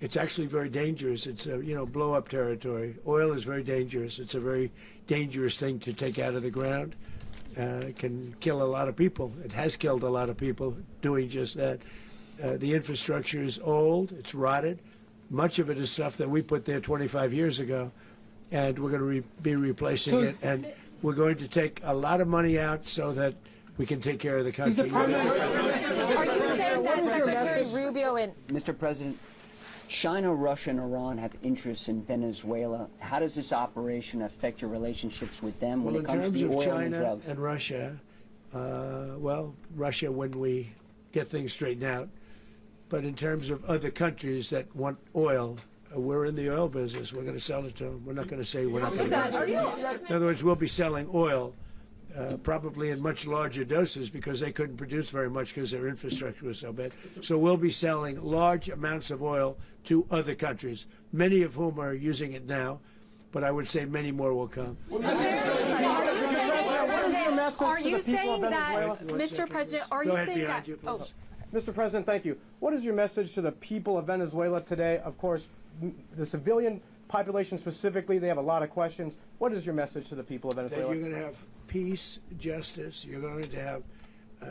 It's actually very dangerous. It's blow-up territory. Oil is very dangerous. It's a very dangerous thing to take out of the ground. It can kill a lot of people. It has killed a lot of people doing just that. The infrastructure is old. It's rotted. Much of it is stuff that we put there 25 years ago, and we're going to be replacing it. And we're going to take a lot of money out so that we can take care of the country. Are you saying that Secretary Rubio and Mr. President, China, Russia, and Iran have interests in Venezuela. How does this operation affect your relationships with them when it comes to the oil and drugs? In terms of China and Russia, Russia when we get things straightened out. But in terms of other countries that want oil, we're in the oil business. We're going to sell it to them. We're not going to say we're not going to. In other words, we'll be selling oil. Probably in much larger doses because they couldn't produce very much because their infrastructure was so bad. So we'll be selling large amounts of oil to other countries, many of whom are using it now, but I would say many more will come. Are you saying that, Mr. President, are you saying that? Mr. President, thank you. What is your message to the people of Venezuela today? Of course, the civilian population specifically, they have a lot of questions. What is your message to the people of Venezuela? That you're going to have peace, justice. You're going to have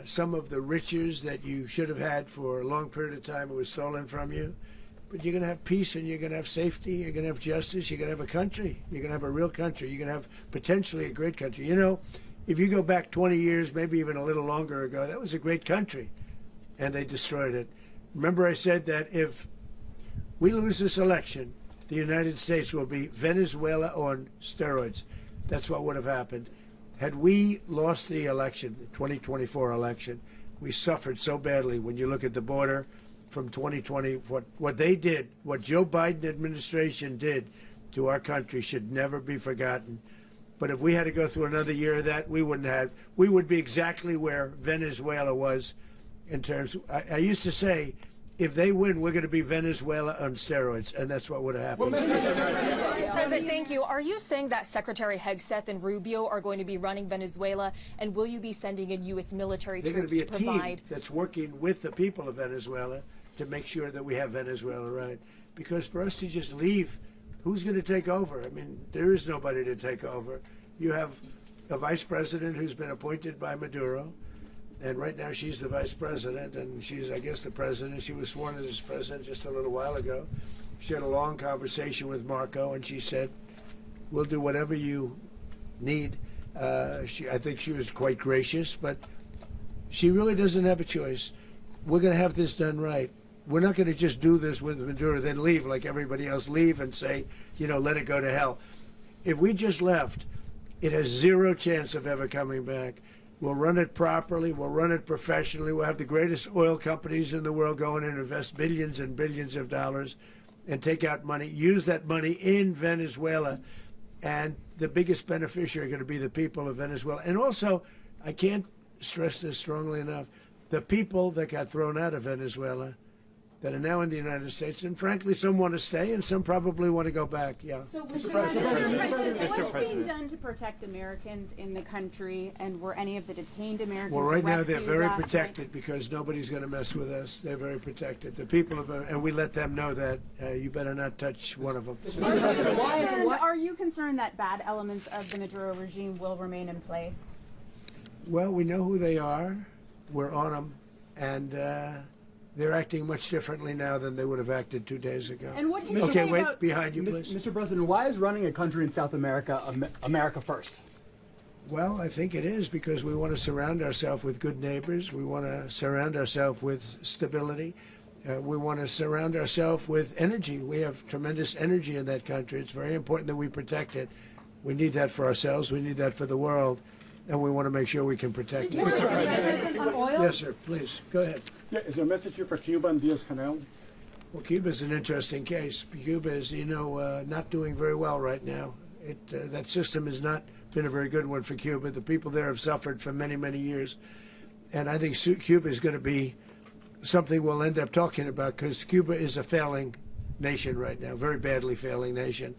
some of the riches that you should have had for a long period of time. It was stolen from you. But you're going to have peace and you're going to have safety. You're going to have justice. You're going to have a country. You're going to have a real country. You're going to have potentially a great country. You know, if you go back 20 years, maybe even a little longer ago, that was a great country. And they destroyed it. Remember I said that if we lose this election, the United States will be Venezuela on steroids. That's what would have happened. Had we lost the election, the 2024 election, we suffered so badly when you look at the border from 2020. What they did, what Joe Biden administration did to our country should never be forgotten. But if we had to go through another year of that, we would be exactly where Venezuela was in terms of, I used to say, if they win, we're going to be Venezuela on steroids, and that's what would have happened. President, thank you. Are you saying that Secretary Hegseth and Rubio are going to be running Venezuela, and will you be sending in U.S. military troops to provide? They're going to be a team that's working with the people of Venezuela to make sure that we have Venezuela right. Because for us to just leave, who's going to take over? I mean, there is nobody to take over. You have a vice president who's been appointed by Maduro. And right now she's the vice president, and she's, I guess, the president. She was sworn as president just a little while ago. She had a long conversation with Marco, and she said, we'll do whatever you need. I think she was quite gracious, but she really doesn't have a choice. We're going to have this done right. We're not going to just do this with Maduro, then leave like everybody else, leave and say, let it go to hell. If we just left, it has zero chance of ever coming back. We'll run it properly. We'll run it professionally. We'll have the greatest oil companies in the world go in and invest billions and billions of dollars and take out money, use that money in Venezuela. And the biggest beneficiary are going to be the people of Venezuela. And also, I can't stress this strongly enough, the people that got thrown out of Venezuela that are now in the United States, and frankly, some want to stay, and some probably want to go back. Yeah. So, Mr. President, what is being done to protect Americans in the country, and were any of the detained Americans Well, right now they're rescued very last protected night? because nobody's going to mess with us. They're very protected. The people of, and we let them know that you better not touch one of them. Are you concerned that bad elements of the Maduro regime will remain in place? Well, we know who they are. We're on them, and they're acting much differently now than they would have acted 2 days ago. And what can you okay, say wait, about behind you, please. Mr. President, why is running a country in South America America first? Well, I think it is because we want to surround ourselves with good neighbors. We want to surround ourselves with stability. We want to surround ourselves with energy. We have tremendous energy in that country. It's very important that we protect it. We need that for ourselves. We need that for the world. And we want to make sure we can protect it. Yes, sir. Please, go ahead. Yeah, is there a message here for Cuba and Diaz-Canel? Well, Cuba is an interesting case. Cuba is, not doing very well right now. That system has not been a very good one for Cuba. The people there have suffered for many, many years. And I think Cuba is going to be something we'll end up talking about, because Cuba is a failing nation right now, very badly failing nation.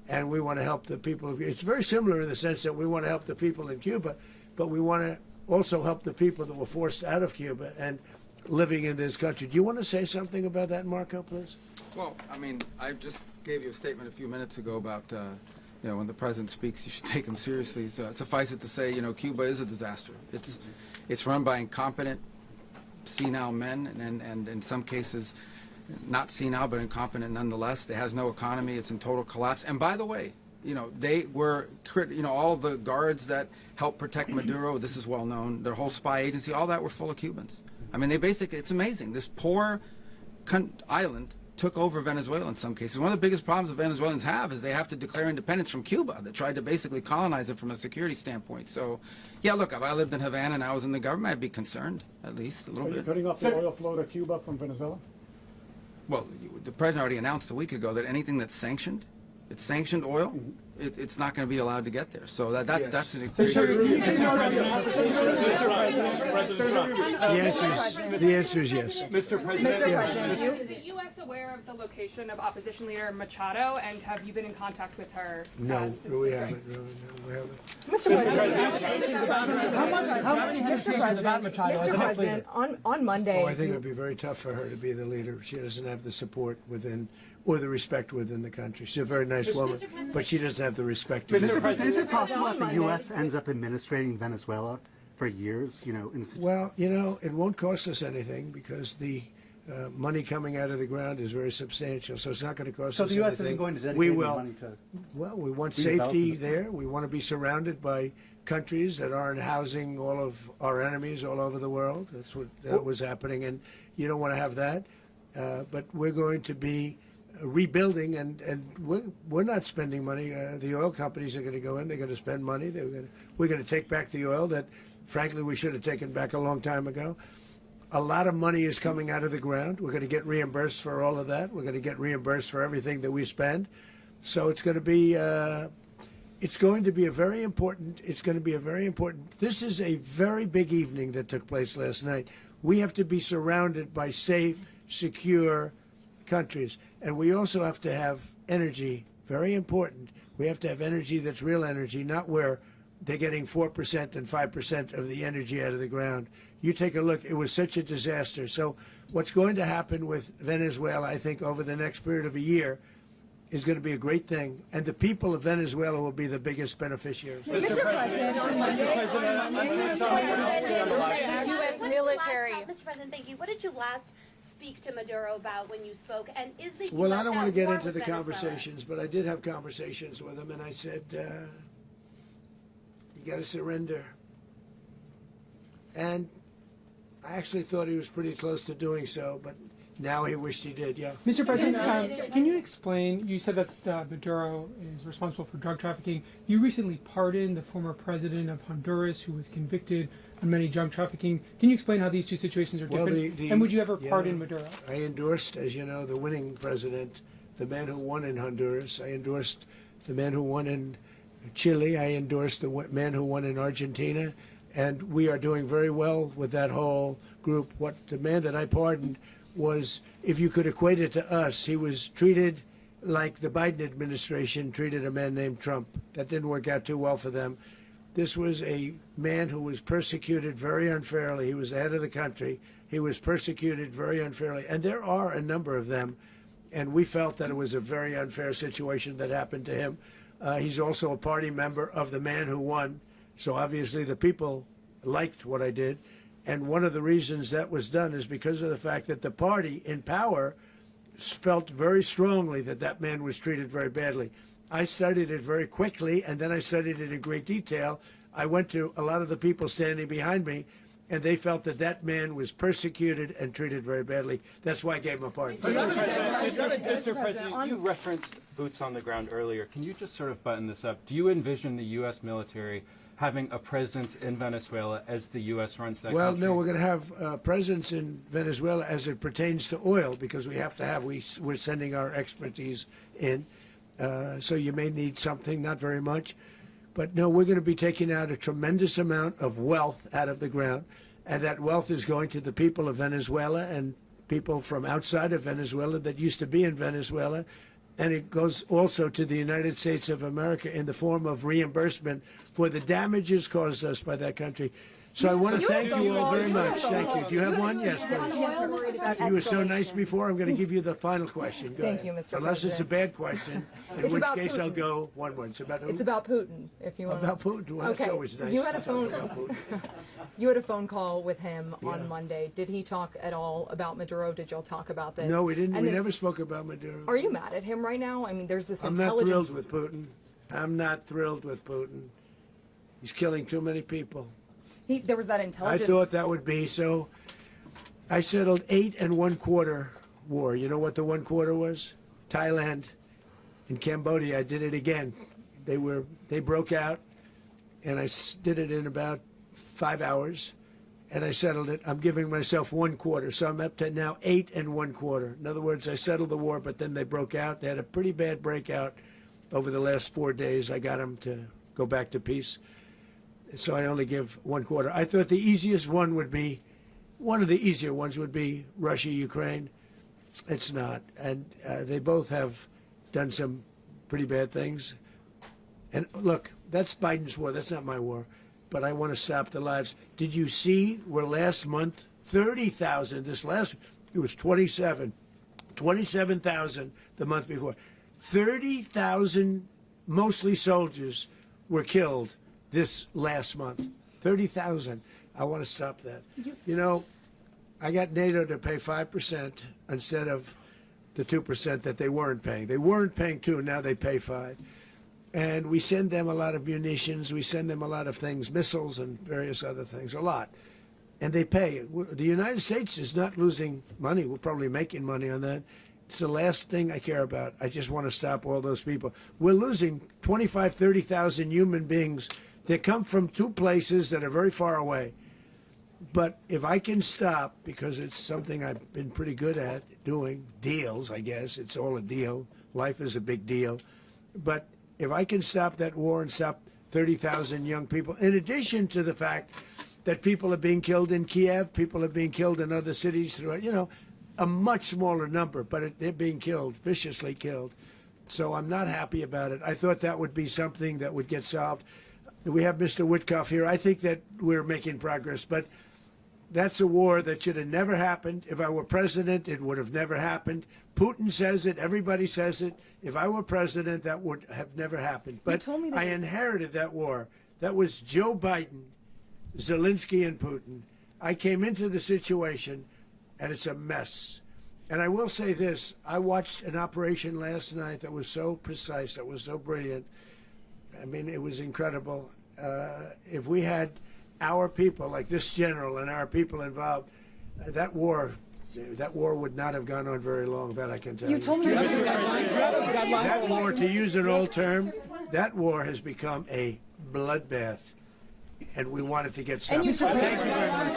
And we want to help the people. It's very similar in the sense that we want to help the people in Cuba, but we want to also help the people that were forced out of Cuba and living in this country. Do you want to say something about that, Marco, please? Well, I mean, I just gave you a statement a few minutes ago about, you know, when the president speaks, you should take him seriously. So suffice it to say, you know, Cuba is a disaster. It's run by incompetent, senile men, and in some cases, not senile, but incompetent nonetheless. It has no economy. It's in total collapse. And by the way, you know, they were, you know, all the guards that helped protect Maduro, this is well known, their whole spy agency, all that were full of Cubans. I mean, they basically, it's amazing. This poor island took over Venezuela in some cases. One of the biggest problems that Venezuelans have is they have to declare independence from Cuba, that tried to basically colonize it from a security standpoint. So, yeah, look, if I lived in Havana and I was in the government, I'd be concerned, at least a little bit. Are you cutting off the oil flow to Cuba from Venezuela? Well, the president already announced a week ago that anything that's sanctioned, it's sanctioned oil, it's not going to be allowed to get there. So that's an The answer is yes. Mr. President. Is the U.S. aware of the location of opposition leader Machado, and have you been in contact with her? No, we haven't. No, we haven't. Mr. President, on Monday. Oh, I think it would be very tough for her to be the leader. She doesn't have the support within, or the respect within the country. She's a very nice woman, but she doesn't have the respect. Mr. President, is it possible that the U.S. ends up administrating Venezuela for years? You know, well, you know, it won't cost us anything because the money coming out of the ground is very substantial, so it's not going to cost us anything. So the U.S. isn't going to dedicate any money to... Well, we want safety there. We want to be surrounded by countries that aren't housing all of our enemies all over the world. That's what was happening, and you don't want to have that. But we're going to be rebuilding, and we're not spending money. The oil companies are going to go in. They're going to spend money. We're going to take back the oil that, frankly, we should have taken back a long time ago. A lot of money is coming out of the ground. We're going to get reimbursed for all of that. We're going to get reimbursed for everything that we spend. So it's going to be a very important. This is a very big evening that took place last night. We have to be surrounded by safe, secure countries, and we also have to have energy. Very important. We have to have energy that's real energy, not where they're getting 4% and 5% of the energy out of the ground. You take a look. It was such a disaster. So what's going to happen with Venezuela, I think, over the next period of a year is going to be a great thing, and the people of Venezuela will be the biggest beneficiaries. Mr. President, U.S. military. Mr. President, thank you. What did you last speak to Maduro about when you spoke? And is the Well, US I don't want to get into the Venezuela? conversations, but I did have conversations with him, and I said, you got to surrender. And I actually thought he was pretty close to doing so, but now he wished he did, yeah. Mr. President, can you explain, you said that Maduro is responsible for drug trafficking. You recently pardoned the former president of Honduras who was convicted on many drug trafficking. Can you explain how these two situations are different? And would you ever pardon Maduro? I endorsed, as you know, the winning president, the man who won in Honduras. I endorsed the man who won in Chile. I endorsed the man who won in Argentina. And we are doing very well with that whole group. What the man that I pardoned was, if you could equate it to us, he was treated like the Biden administration treated a man named Trump. That didn't work out too well for them. This was a man who was persecuted very unfairly. He was the head of the country. He was persecuted very unfairly. And there are a number of them. And we felt that it was a very unfair situation that happened to him. He's also a party member of the man who won. So obviously the people liked what I did. And one of the reasons that was done is because of the fact that the party in power felt very strongly that that man was treated very badly. I studied it very quickly, and then I studied it in great detail. I went to a lot of the people standing behind me, and they felt that that man was persecuted and treated very badly. That's why I gave him a pardon. Mr. President, you referenced boots on the ground earlier. Can you just sort of button this up? Do you envision the U.S. military having a presence in Venezuela as the U.S. runs that country? Well, no, we're going to have a presence in Venezuela as it pertains to oil, because we have to have, we're sending our expertise in. So you may need something, not very much. But no, we're going to be taking out a tremendous amount of wealth out of the ground. and that wealth is going to the people of Venezuela and people from outside of Venezuela that used to be in Venezuela. And it goes also to the United States of America in the form of reimbursement for the damages caused us by that country. So I want to thank you all very much. Thank you. Do you have one? Yes, please. You were so nice before. I'm going to give you the final question. Go Thank ahead. you, Mr. President. Unless it's a bad question, in which case I'll go one more. It's about who? It's about Putin, if you want. About Putin. Well, okay. That's always nice. You had a to talk phone. about Putin. You had a phone call with him Yeah. on Monday. Did he talk at all about Maduro? Did y'all talk about this? No, we didn't. And We then- never spoke about Maduro. Are you mad at him right now? I mean, there's this I'm not intelligence. thrilled with Putin. I'm not thrilled with Putin. He's killing too many people. There was that I intelligence. thought that would be so. I settled 8 1/4 war. You know what the 1/4 was? Thailand and Cambodia. I did it again. They broke out, and I did it in about 5 hours, and I settled it. I'm giving myself 1/4, so I'm up to now 8 1/4. In other words, I settled the war, but then they broke out. They had a pretty bad breakout over the last 4 days. I got them to go back to peace. So I only give 1/4. I thought the easiest one would be, one of the easier ones would be Russia, Ukraine. It's not. And they both have done some pretty bad things. And look, that's Biden's war. That's not my war. But I want to stop the lives. Did you see where last month, 30,000, it was 27,000 the month before. 30,000, mostly soldiers, were killed this last month. 30,000. I want to stop that. You know, I got NATO to pay 5% instead of the 2% that they weren't paying. They weren't paying 2, now they pay 5. And we send them a lot of munitions, we send them a lot of things, missiles and various other things, a lot. And they pay. The United States is not losing money. We're probably making money on that. It's the last thing I care about. I just want to stop all those people. We're losing 25, 30,000 human beings that come from 2 places that are very far away. But if I can stop, because it's something I've been pretty good at doing, deals, I guess. It's all a deal. Life is a big deal. But if I can stop that war and stop 30,000 young people, in addition to the fact that people are being killed in Kiev, people are being killed in other cities throughout, you know, a much smaller number, but they're being killed, viciously killed. So I'm not happy about it. I thought that would be something that would get solved. We have Mr. Witkoff here. I think that we're making progress, but that's a war that should have never happened. If I were president, it would have never happened. Putin says it. Everybody says it. If I were president, that would have never happened. But I inherited that war. That was Joe Biden, Zelensky, and Putin. I came into the situation, and it's a mess. And I will say this. I watched an operation last night that was so precise, that was so brilliant. I mean, it was incredible. If we had our people, like this general and our people involved, that war would not have gone on very long, that I can tell you. You told me that war, to use an old term, that war has become a bloodbath, and we want it to get stopped. Thank you very much.